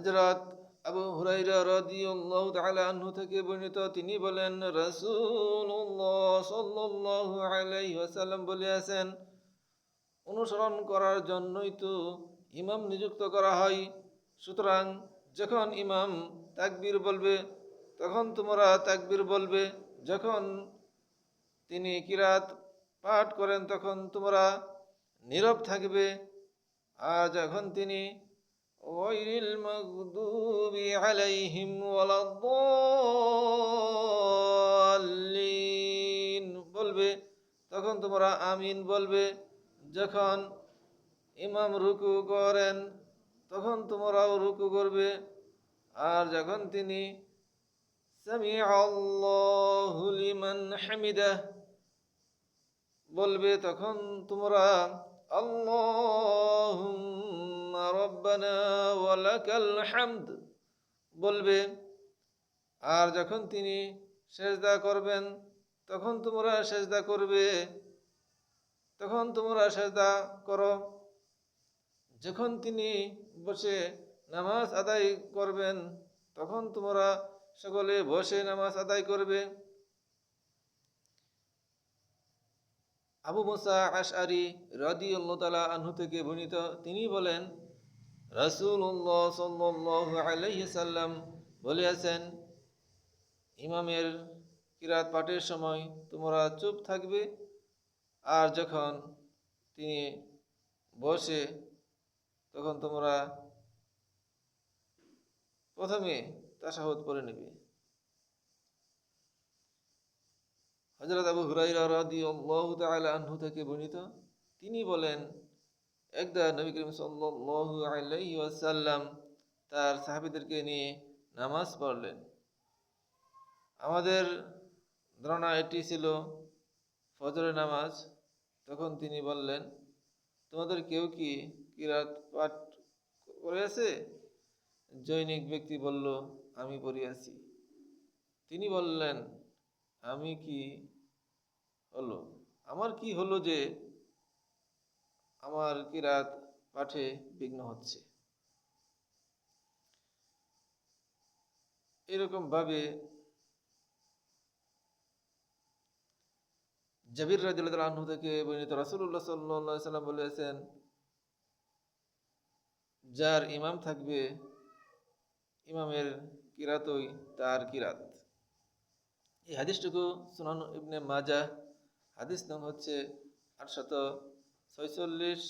হযরত আবু হুরায়রা রাদিয়াল্লাহু তাআলা আনহু থেকে বর্ণিত, তিনি বলেন, রাসূলুল্লাহ সাল্লাল্লাহু আলাইহি ওয়াসাল্লাম বলিয়াছেন, অনুসরণ করার জন্যই তো ইমাম নিযুক্ত করা হয়। সুতরাং যখন ইমাম তাকবীর বলবে তখন তোমরা তাকবীর বলবে, যখন তিনি কিরাত পাঠ করেন তখন তোমরা নীরব থাকবে, আর যখন তিনি গায়রিল মাগদুবি আলাইহিম ওয়ালাদ-দাল্লিন বলবে তখন তোমরা আমিন বলবে। যখন ইমাম রুকু করেন তখন তোমরাও রুকু করবে, আর যখন তিনি সামিআল্লাহু লিমান হামিদাহ বলবে তখন তোমরা আল্লাহুম্মা রাব্বানা ওয়া লাকাল হামদ বলবে, আর যখন তিনি সেজদা করবেন তখন তোমরা সেজদা করবে, তখন তোমরা সেজদা করো। যখন তিনি বসে নামাজ আদায় করবেন তখন তোমরা সকলে বসে নামাজ আদায় করবে। আবু মুসা আশআরী রাদিয়াল্লাহু তাআলা আনহু থেকে বর্ণিত, তিনি বলেন, রাসূলুল্লাহ সাল্লাল্লাহু আলাইহি সাল্লাম বলেছেন, ইমামের কিরাত পাঠের সময় তোমরা চুপ থাকবে, আর যখন তিনি বসে তখন তোমরা প্রথমে তাশাহুদ পড়ে নেবে। হযরত আবু হুরায়রা রাদিয়াল্লাহু তাআলা আনহু থেকে বর্ণিত, তিনি বলেন, একদা নবী করিম সাল্লাল্লাহু আলাইহি ওয়াসাল্লাম তার সাহাবীদেরকে নিয়ে নামাজ পড়লেন। আমাদের ধারণা এটি ছিল ফজরের নামাজ। তখন তিনি বললেন, তোমাদের কেউ কি কিরাত পাঠ করেছে? জনৈক ব্যক্তি বলল, আমি পড়িয়াছি। তিনি বললেন, আমি কি হলো আমার কি হলো যে আমার কিরাত পাঠে বিঘ্ন হচ্ছে? এরকম ভাবে জাবির রাদিয়াল্লাহু আনহু থেকে বর্ণিত, রাসূলুল্লাহ সাল্লাল্লাহু আলাইহি ওয়াসাল্লাম বলেছেন, যার ইমাম থাকবে ইমামের কিরাতই তার কিরাত। এই হাদিসটুকু সুনান ইবনে মাজাহ, হাদিস নং হচ্ছে 846,